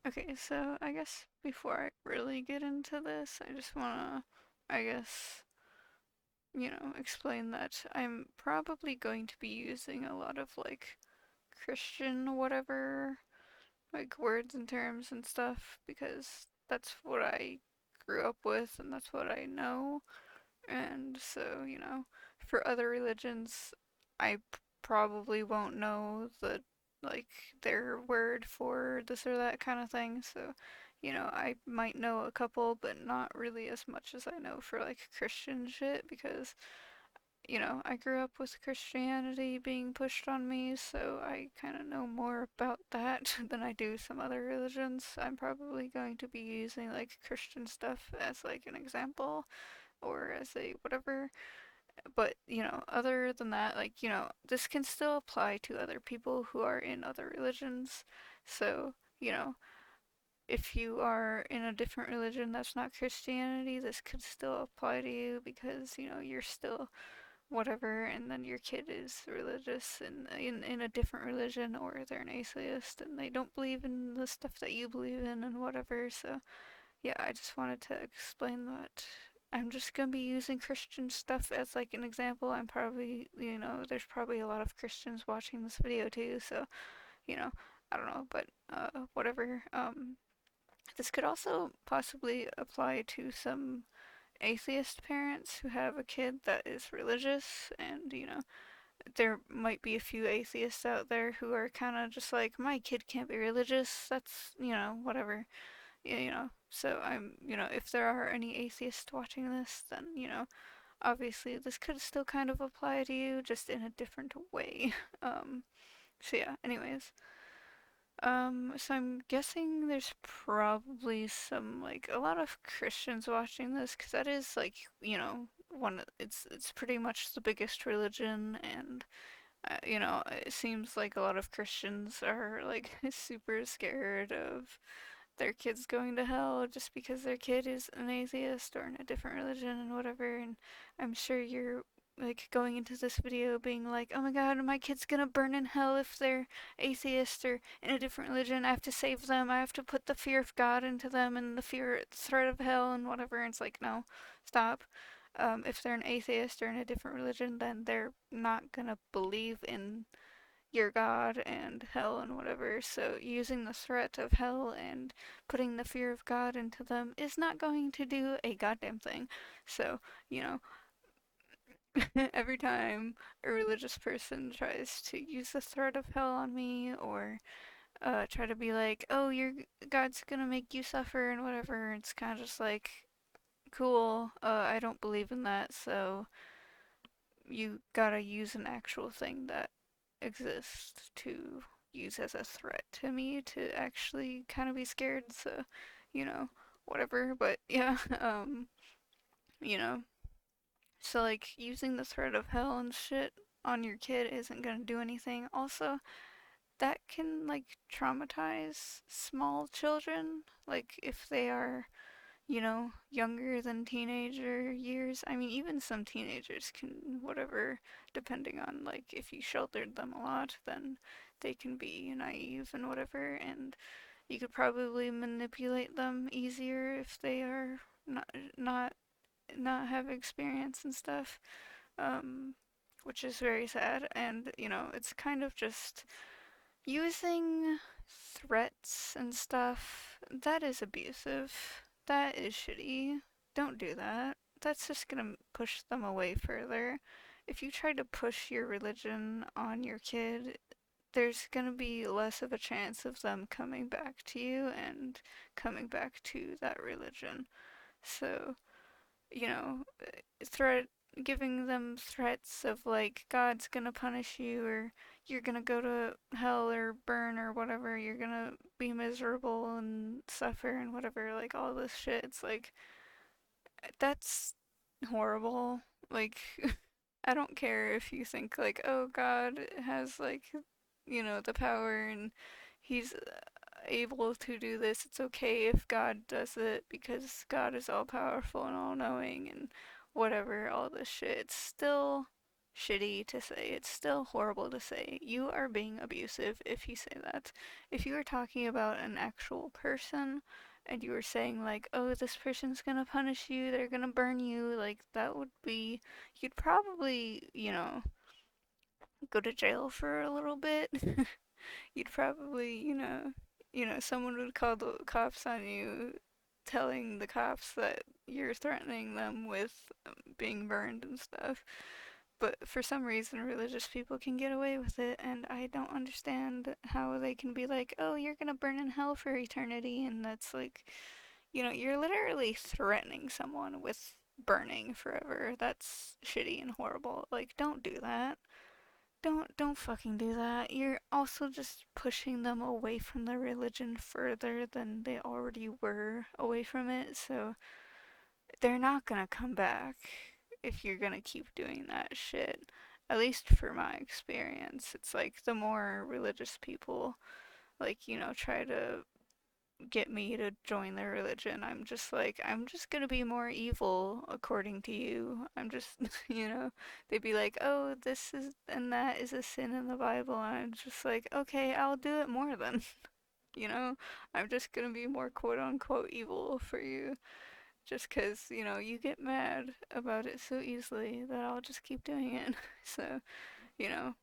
Okay, so I guess before I really get into this, I just wanna, I guess, explain that I'm probably going to be using a lot of like Christian whatever, like words and terms and stuff, because that's what I grew up with and that's what I know. And so, for other religions, I probably won't know like their word for this or that kind of thing. So, I might know a couple, but not really as much as I know for like Christian shit because, I grew up with Christianity being pushed on me, so I kind of know more about that than I do some other religions. I'm probably going to be using like Christian stuff as like an example or as a whatever. But, other than that, like, this can still apply to other people who are in other religions. So, if you are in a different religion that's not Christianity, this could still apply to you because, you're still whatever, and then your kid is religious and in a different religion, or they're an atheist and they don't believe in the stuff that you believe in and whatever. So, yeah, I just wanted to explain that I'm just gonna be using Christian stuff as like an example. I'm probably, there's probably a lot of Christians watching this video too, so, you know, I don't know, but whatever. This could also possibly apply to some atheist parents who have a kid that is religious, and, there might be a few atheists out there who are kind of just like, my kid can't be religious, that's, whatever. Yeah, so if there are any atheists watching this, then, obviously this could still kind of apply to you, just in a different way. So yeah, anyways. So I'm guessing there's probably some, like, a lot of Christians watching this, because that is, like, it's pretty much the biggest religion, and, it seems like a lot of Christians are, like, super scared of their kid's going to hell just because their kid is an atheist or in a different religion and whatever. And I'm sure you're like going into this video being like, oh my god, my kid's gonna burn in hell if they're atheist or in a different religion. I have to save them. I have to put the fear of God into them and the threat of hell and whatever. And it's like, no, stop. If they're an atheist or in a different religion, then they're not gonna believe in your God and hell and whatever. So using the threat of hell and putting the fear of God into them is not going to do a goddamn thing. So, you know, every time a religious person tries to use the threat of hell on me or try to be like, oh, your God's gonna make you suffer and whatever, it's kind of just like, cool, I don't believe in that, so you gotta use an actual thing that exists to use as a threat to me to actually kind of be scared. So, you know, whatever. But yeah, you know, so like using the threat of hell and shit on your kid isn't gonna do anything. Also, that can like traumatize small children. Like if they are younger than teenager years. I mean, even some teenagers can, whatever, depending on, like, if you sheltered them a lot, then they can be naive and whatever, and you could probably manipulate them easier if they are not, not, not have experience and stuff, um, which is very sad, and, it's kind of just using threats and stuff, that is abusive. That is shitty. Don't do that. That's just gonna push them away further. If you try to push your religion on your kid, there's gonna be less of a chance of them coming back to you and coming back to that religion. So, you know, threat giving them threats of like God's gonna punish you or you're gonna go to hell or burn or whatever, you're gonna be miserable and suffer and whatever, like all this shit. It's like that's horrible. Like I don't care if you think like, oh, God has like, the power and he's able to do this. It's okay if God does it because God is all powerful and all knowing and whatever, all this shit. It's still shitty to say. It's still horrible to say. You are being abusive if you say that. If you are talking about an actual person and you were saying like, oh, this person's gonna punish you, they're gonna burn you, like that would be, you'd probably, go to jail for a little bit. You'd probably, someone would call the cops on you, telling the cops that you're threatening them with being burned and stuff. But for some reason, religious people can get away with it, and I don't understand how they can be like, oh, you're gonna burn in hell for eternity, and that's like, you're literally threatening someone with burning forever. That's shitty and horrible. Like, don't do that. Don't fucking do that. You're also just pushing them away from their religion further than they already were away from it, so they're not gonna come back if you're gonna keep doing that shit. At least for my experience. It's like the more religious people, like, try to get me to join their religion, I'm just like, I'm just gonna be more evil according to you. I'm just, they'd be like, oh, this is and that is a sin in the Bible. And I'm just like, okay, I'll do it more then. you know, I'm just gonna be more quote unquote evil for you just because, you get mad about it so easily that I'll just keep doing it. So, you know,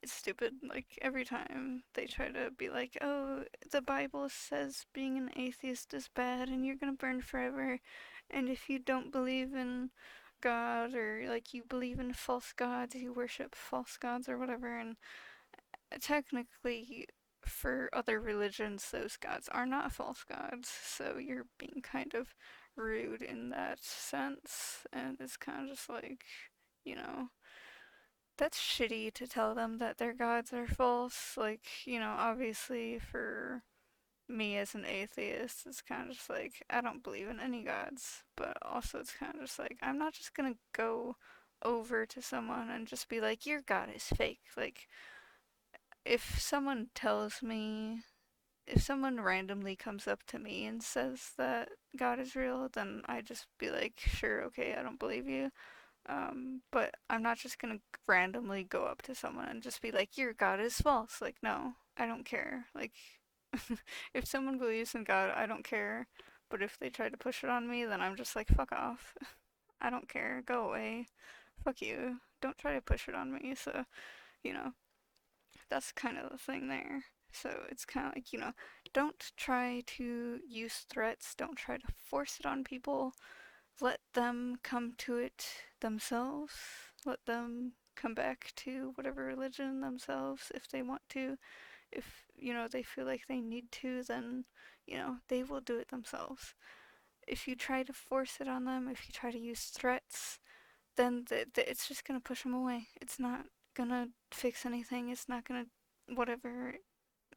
it's stupid. Like, every time they try to be like, oh, the Bible says being an atheist is bad and you're gonna burn forever. And if you don't believe in God or like you believe in false gods, you worship false gods or whatever. And technically, for other religions, those gods are not false gods. So you're being kind of rude in that sense. And it's kind of just like, you know, that's shitty to tell them that their gods are false. Like, obviously for me as an atheist, it's kind of just like, I don't believe in any gods. But also, it's kind of just like, I'm not just gonna go over to someone and just be like, your god is fake. Like, if someone tells me, if someone randomly comes up to me and says that God is real, then I just be like, sure, okay, I don't believe you. But I'm not just gonna randomly go up to someone and just be like, your God is false. Like, no, I don't care. Like, if someone believes in God, I don't care. But if they try to push it on me, then I'm just like, fuck off. I don't care. Go away. Fuck you. Don't try to push it on me. So, you know, that's kind of the thing there. So it's kind of like, don't try to use threats. Don't try to force it on people. Let them come to it themselves. Let them come back to whatever religion themselves if they want to. If, they feel like they need to, then, they will do it themselves. If you try to force it on them, if you try to use threats, then it's just gonna push them away. It's not gonna fix anything. It's not gonna, whatever,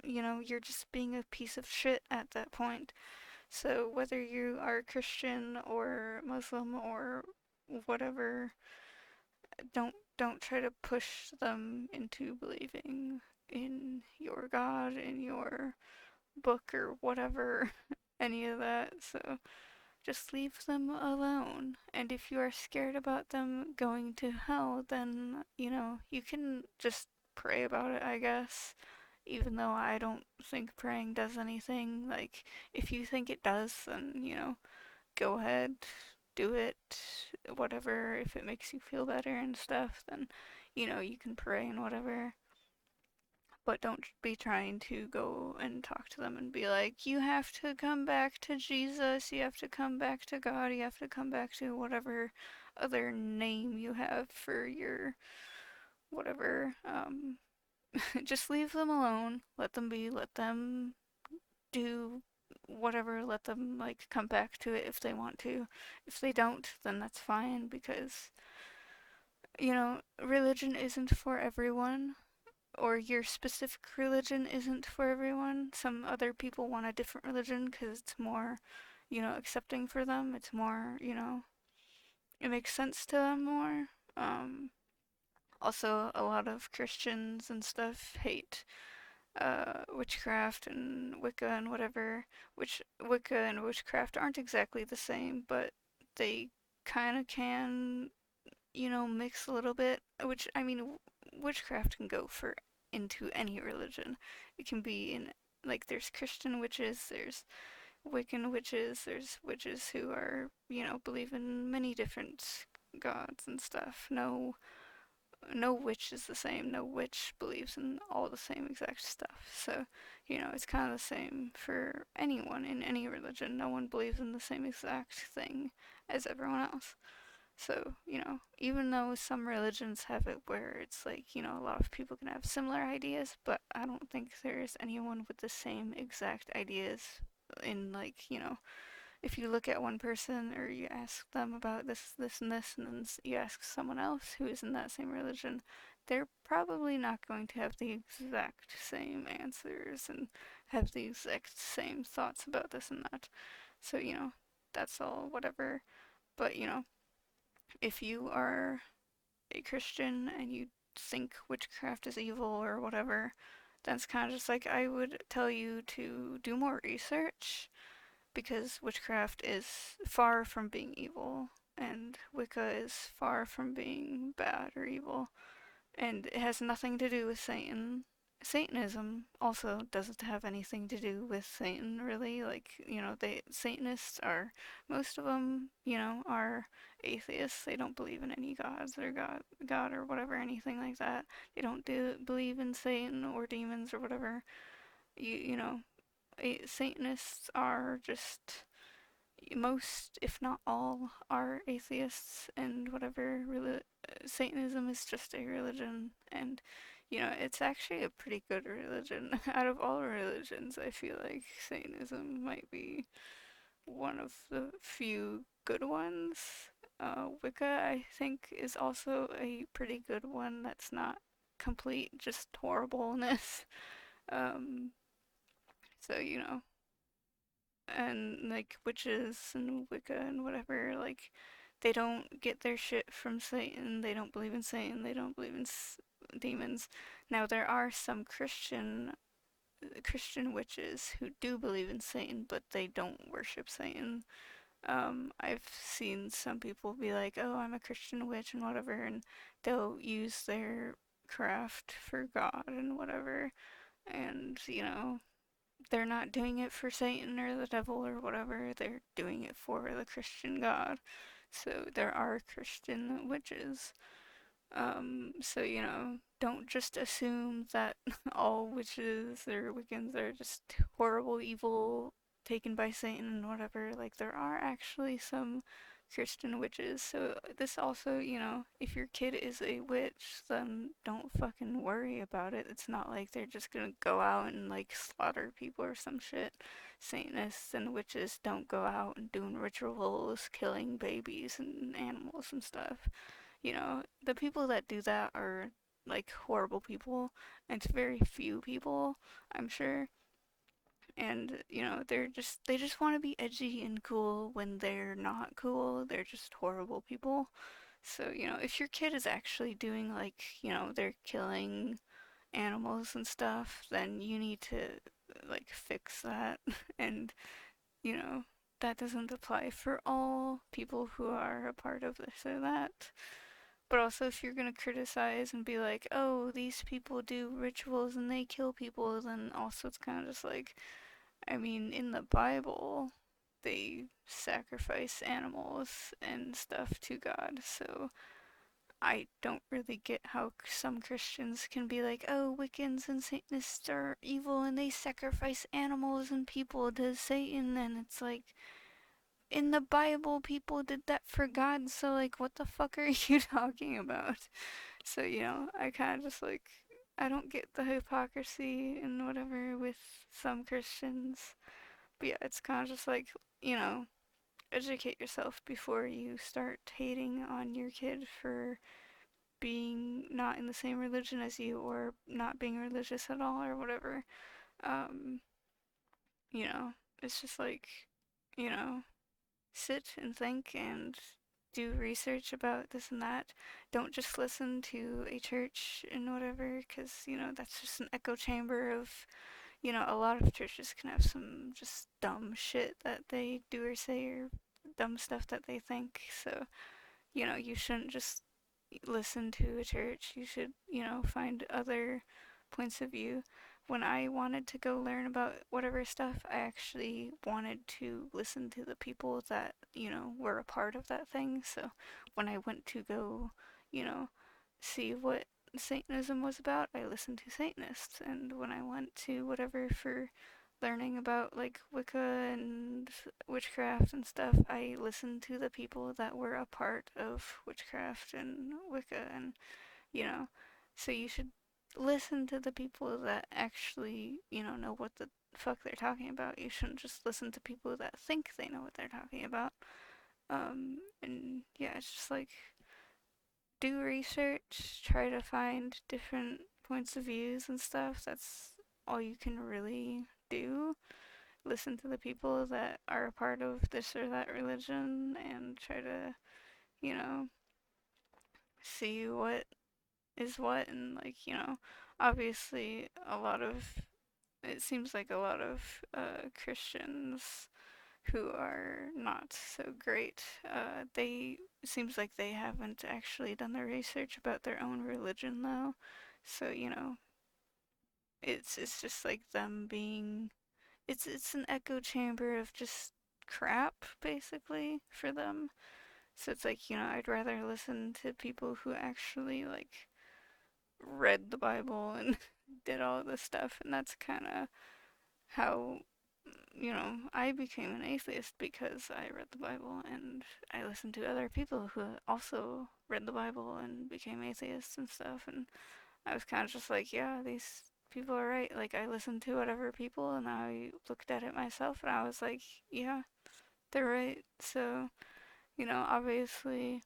you're just being a piece of shit at that point. So whether you are Christian or Muslim or whatever, don't try to push them into believing in your God, in your book or whatever, any of that. So just leave them alone. And if you are scared about them going to hell, then, you can just pray about it, I guess. Even though I don't think praying does anything. Like, if you think it does, then, go ahead, do it, whatever. If it makes you feel better and stuff, then, you can pray and whatever. But don't be trying to go and talk to them and be like, you have to come back to Jesus, you have to come back to God, you have to come back to whatever other name you have for your whatever. Just leave them alone, let them be, let them do whatever, let them like come back to it if they want to. If they don't, then that's fine because, religion isn't for everyone, or your specific religion isn't for everyone. Some other people want a different religion because it's more, accepting for them. It's more, it makes sense to them more. Um, Also, a lot of Christians and stuff hate witchcraft and Wicca and whatever, which Wicca and witchcraft aren't exactly the same, but they kind of can mix a little bit, which, I mean, witchcraft can go for into any religion. It can be in, like, there's Christian witches, there's Wiccan witches, there's witches who are, believe in many different gods and stuff. No witch is the same. No witch believes in all the same exact stuff. So, it's kind of the same for anyone in any religion. No one believes in the same exact thing as everyone else. So, even though some religions have it where it's like, a lot of people can have similar ideas, but I don't think there's anyone with the same exact ideas in, like, if you look at one person or you ask them about this, and this, and then you ask someone else who is in that same religion, they're probably not going to have the exact same answers and have the exact same thoughts about this and that. So, that's all whatever. But, if you are a Christian and you think witchcraft is evil or whatever, that's kind of just like I would tell you to do more research because witchcraft is far from being evil and Wicca is far from being bad or evil, and it has nothing to do with Satan. Satanism also doesn't have anything to do with Satan, really. Like, Satanists are, most of them, are atheists. They don't believe in any gods or God or whatever, anything like that. They don't believe in Satan or demons or whatever. You know, Satanists are just, most, if not all, are atheists, and whatever. Satanism is just a religion, and it's actually a pretty good religion. Out of all religions, I feel like Satanism might be one of the few good ones. Wicca, I think, is also a pretty good one that's not complete just horribleness. Um, so, and like witches and Wicca and whatever, like they don't get their shit from Satan. They don't believe in Satan. They don't believe in demons. Now there are some Christian witches who do believe in Satan, but they don't worship Satan. I've seen some people be like, "Oh, I'm a Christian witch and whatever," and they'll use their craft for God and whatever, and they're not doing it for Satan or the devil or whatever, they're doing it for the Christian God. So there are Christian witches. So, don't just assume that all witches or Wiccans are just horrible, evil, taken by Satan and whatever. Like, there are actually some Christian witches. So, this also, if your kid is a witch, then don't fucking worry about it. It's not like they're just gonna go out and, like, slaughter people or some shit. Satanists and witches don't go out and doing rituals, killing babies and animals and stuff. The people that do that are like horrible people, and it's very few people, I'm sure. And they just want to be edgy and cool when they're not cool. They're just horrible people. So, if your kid is actually doing like, they're killing animals and stuff, then you need to like fix that. And, you know, that doesn't apply for all people who are a part of this or that. But also, if you're gonna criticize and be like, oh, these people do rituals and they kill people, then also it's kind of just like, I mean, in the Bible, they sacrifice animals and stuff to God, so I don't really get how some Christians can be like, oh, Wiccans and Satanists are evil and they sacrifice animals and people to Satan, and it's like, in the Bible, people did that for God, so like, what the fuck are you talking about? So, I kind of just like, I don't get the hypocrisy and whatever with some Christians. But yeah, it's kind of just like, educate yourself before you start hating on your kid for being not in the same religion as you or not being religious at all or whatever. Um, you know, it's just like, you know, sit and think and do research about this and that. Don't just listen to a church and whatever, because, that's just an echo chamber of, a lot of churches can have some just dumb shit that they do or say or dumb stuff that they think. So, you shouldn't just listen to a church. You should, find other points of view. When I wanted to go learn about whatever stuff, I actually wanted to listen to the people that, were a part of that thing. So when I went to go, you know, see what Satanism was about, I listened to Satanists. And when I went to whatever for learning about like Wicca and witchcraft and stuff, I listened to the people that were a part of witchcraft and Wicca, and you know, so you should listen to the people that actually, know what the fuck they're talking about. You shouldn't just listen to people that think they know what they're talking about. And yeah, it's just like do research, try to find different points of views and stuff. That's all you can really do. Listen to the people that are a part of this or that religion and try to, you know, see what is what. And like, obviously a lot of it seems like a lot of Christians who are not so great, they seems like they haven't actually done their research about their own religion though. So, it's just like them being it's an echo chamber of just crap basically for them. So it's like, I'd rather listen to people who actually like read the Bible and did all this stuff. And that's kind of how, I became an atheist because I read the Bible and I listened to other people who also read the Bible and became atheists and stuff. And I was kind of just like, yeah, these people are right. Like, I listened to whatever people and I looked at it myself and I was like, yeah, they're right. So, obviously,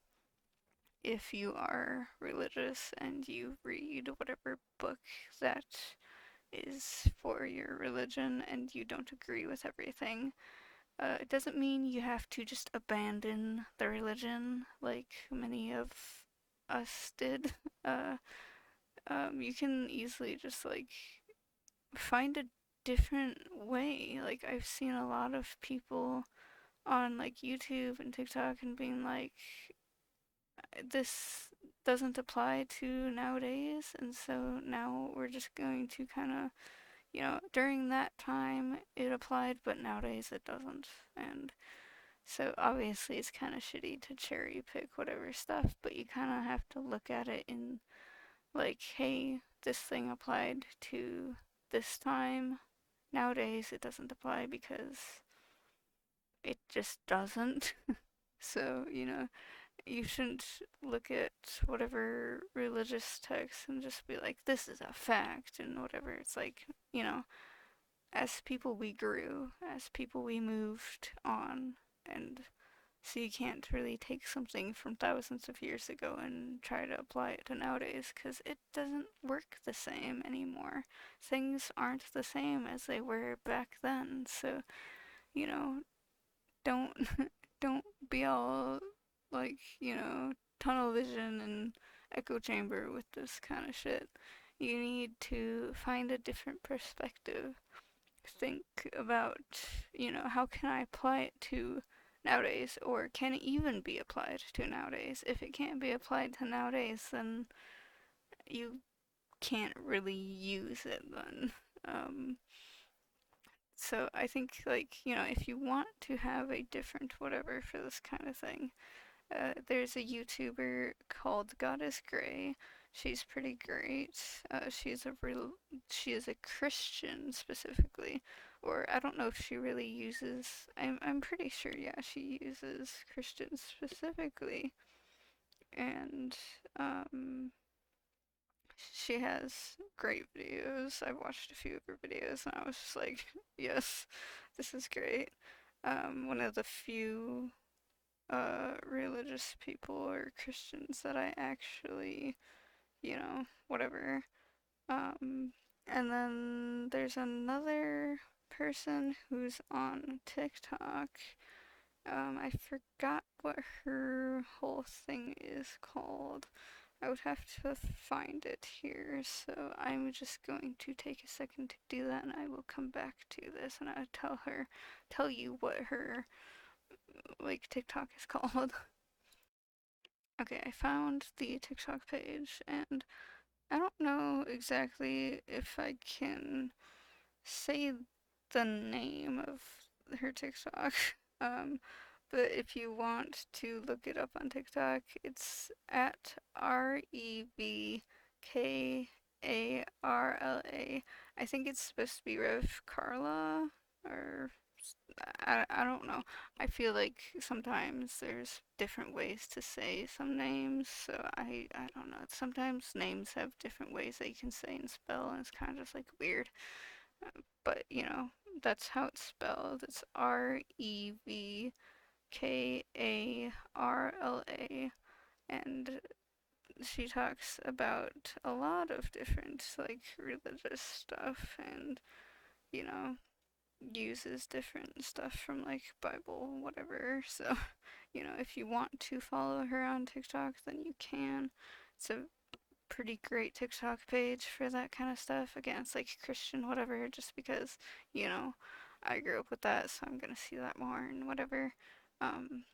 if you are religious and you read whatever book that is for your religion and you don't agree with everything, it doesn't mean you have to just abandon the religion like many of us did. Uh, you can easily just like find a different way. Like I've seen a lot of people on like YouTube and TikTok and being like, this doesn't apply to nowadays, and so now we're just going to kind of, during that time it applied, but nowadays it doesn't. And so obviously it's kind of shitty to cherry pick whatever stuff, but you kind of have to look at it in like, hey, this thing applied to this time. Nowadays it doesn't apply because it just doesn't. So, you shouldn't look at whatever religious text and just be like, this is a fact and whatever. It's like, as people we grew, as people we moved on, and so you can't really take something from thousands of years ago and try to apply it to nowadays because it doesn't work the same anymore. Things aren't the same as they were back then. So, you know, don't don't be all like, tunnel vision and echo chamber with this kind of shit. You need to find a different perspective. Think about, how can I apply it to nowadays, or can it even be applied to nowadays? If it can't be applied to nowadays, then you can't really use it then. Um, so I think, like, if you want to have a different whatever for this kind of thing, there's a YouTuber called Goddess Gray. She's pretty great. She is a Christian specifically, or I don't know if she really uses. I'm pretty sure, yeah, she uses Christian specifically, and um, she has great videos. I watched a few of her videos, and I was just like, yes, this is great. One of the few religious people or Christians that I actually, whatever. And then there's another person who's on TikTok. I forgot what her whole thing is called. I would have to find it here, so I'm just going to take a second to do that, and I will come back to this, and I'll tell you what her like TikTok is called. Okay, I found the TikTok page, and I don't know exactly if I can say the name of her TikTok. Um, but if you want to look it up on TikTok, it's at REVKARLA. I think it's supposed to be Rev Carla, or I don't know. I feel like sometimes there's different ways to say some names, so I don't know. Sometimes names have different ways that you can say and spell, and it's kind of just like weird. But that's how it's spelled. It's REVKARLA, and she talks about a lot of different like religious stuff, and you know uses different stuff from like Bible, whatever. So, if you want to follow her on TikTok, then you can. It's a pretty great TikTok page for that kind of stuff. Again, it's like Christian, whatever, just because, you know, I grew up with that, so I'm gonna see that more and whatever. Um,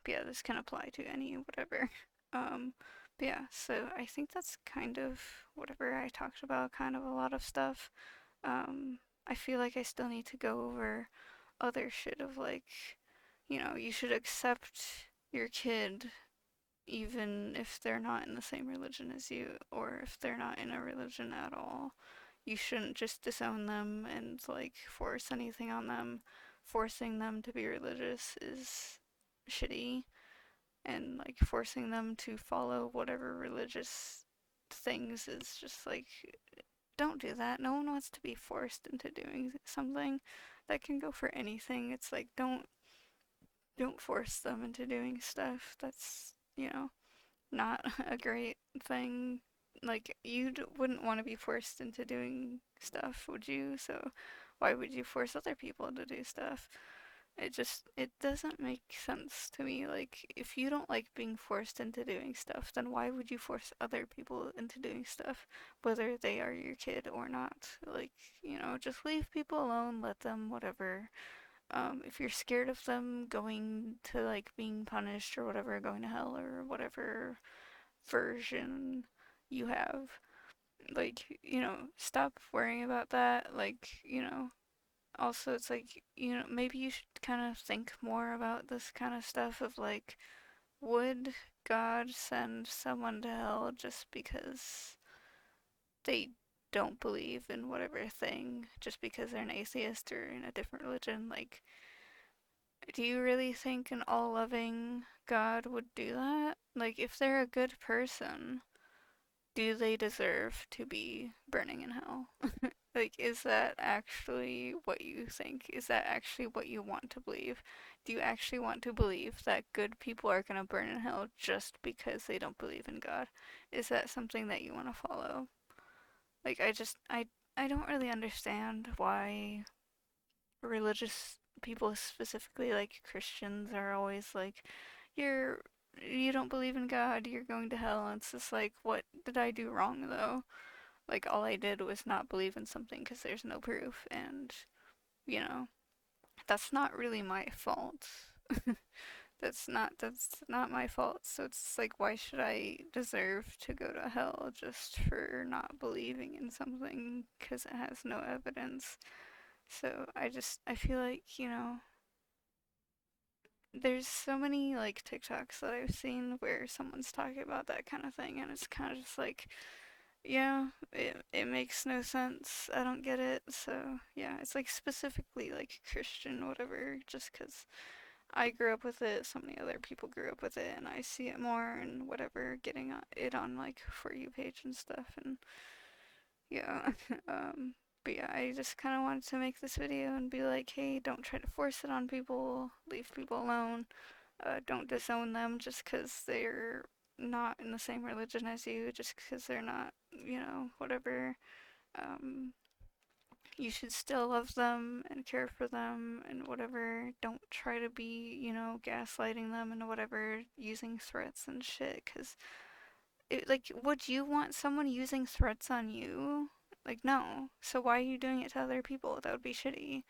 but yeah, this can apply to any whatever. Um, but yeah, so I think that's kind of whatever I talked about, kind of a lot of stuff. Um, I feel like I still need to go over other shit of like, you should accept your kid even if they're not in the same religion as you, or if they're not in a religion at all. You shouldn't just disown them and like force anything on them. Forcing them to be religious is shitty, and like forcing them to follow whatever religious things is just like, don't do that. No one wants to be forced into doing something. That can go for anything. It's like, don't force them into doing stuff. That's, not a great thing. Like, you wouldn't want to be forced into doing stuff, would you? So why would you force other people to do stuff? It doesn't make sense to me. Like, if you don't like being forced into doing stuff, then why would you force other people into doing stuff, whether they are your kid or not? Like, just leave people alone, let them, whatever. If you're scared of them going to, like, being punished or whatever, going to hell or whatever version you have, like, stop worrying about that. Like, also it's like, maybe you should kind of think more about this kind of stuff of like, would God send someone to hell just because they don't believe in whatever thing, just because they're an atheist or in a different religion? Like, do you really think an all-loving God would do that? Like, if they're a good person, do they deserve to be burning in hell? Like, is that actually what you think? Is that actually what you want to believe? Do you actually want to believe that good people are gonna burn in hell just because they don't believe in God? Is that something that you want to follow? Like, I don't really understand why religious people, specifically like Christians, are always like, you're you don't believe in God, you're going to hell. And it's just like, what did I do wrong though? Like, all I did was not believe in something because there's no proof, and you know, that's not really my fault. That's not my fault. So it's like, why should I deserve to go to hell just for not believing in something because it has no evidence? So I feel like, there's so many like TikToks that I've seen where someone's talking about that kind of thing, and it's kind of just like, yeah, it makes no sense. I don't get it. So yeah, it's like specifically like Christian, whatever, just 'cause I grew up with it, so many other people grew up with it, and I see it more and whatever, getting it on like For You page and stuff, and yeah, but yeah, I just kind of wanted to make this video and be like, hey, don't try to force it on people, leave people alone, don't disown them just because they're not in the same religion as you, just because they're not, whatever. Um, you should still love them and care for them and whatever. Don't try to be, gaslighting them and whatever, using threats and shit, because like, would you want someone using threats on you? Like, no. So why are you doing it to other people? That would be shitty.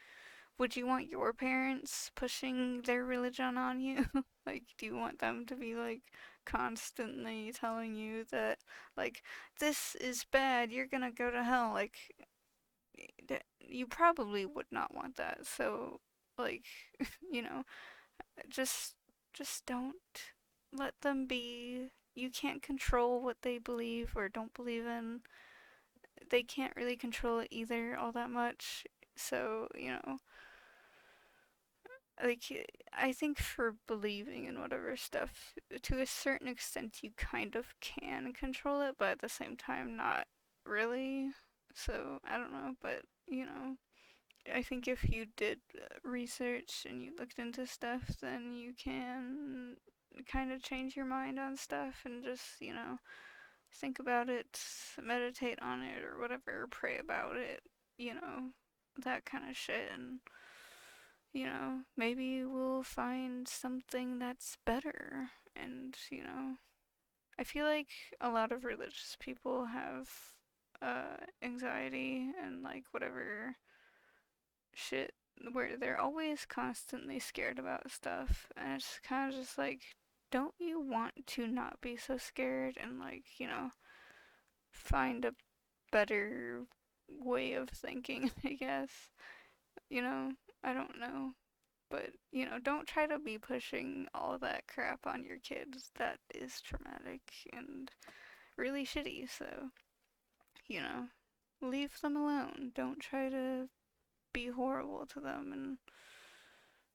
Would you want your parents pushing their religion on you? Like, do you want them to be like, constantly telling you that, like, this is bad, you're gonna go to hell, like, you probably would not want that. So, like, you know, just just don't let them be. You can't control what they believe or don't believe in. They can't really control it either all that much. So, like, I think for believing in whatever stuff, to a certain extent, you kind of can control it, but at the same time, not really. So, I don't know, but, I think if you did research and you looked into stuff, then you can kind of change your mind on stuff and just, think about it, meditate on it, or whatever, pray about it, that kind of shit. And, maybe we'll find something that's better. And, I feel like a lot of religious people have anxiety and, like, whatever shit where they're always constantly scared about stuff, and it's kind of just like, don't you want to not be so scared and, like, find a better way of thinking, I guess. You know, I don't know. But, don't try to be pushing all of that crap on your kids. That is traumatic and really shitty, so, you know, leave them alone. Don't try to be horrible to them and,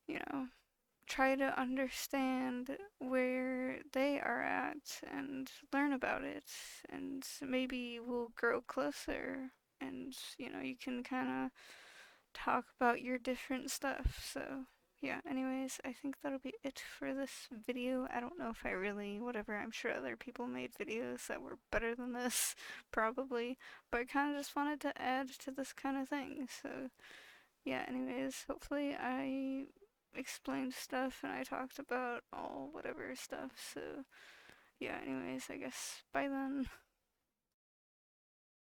you know, try to understand where they are at and learn about it, and maybe we'll grow closer, and you can kind of talk about your different stuff. So yeah, anyways, I think that'll be it for this video. I don't know if I really, whatever, I'm sure other people made videos that were better than this, probably, but I kind of just wanted to add to this kind of thing. So yeah, anyways, hopefully I explained stuff and I talked about all whatever stuff. So yeah, anyways, I guess bye then.